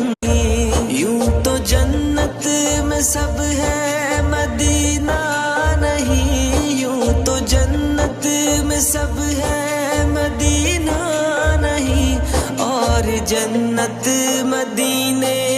यूं तो जन्नत में सब है मदीना नहीं, यूं तो जन्नत में सब है मदीना नहीं, और जन्नत मदीने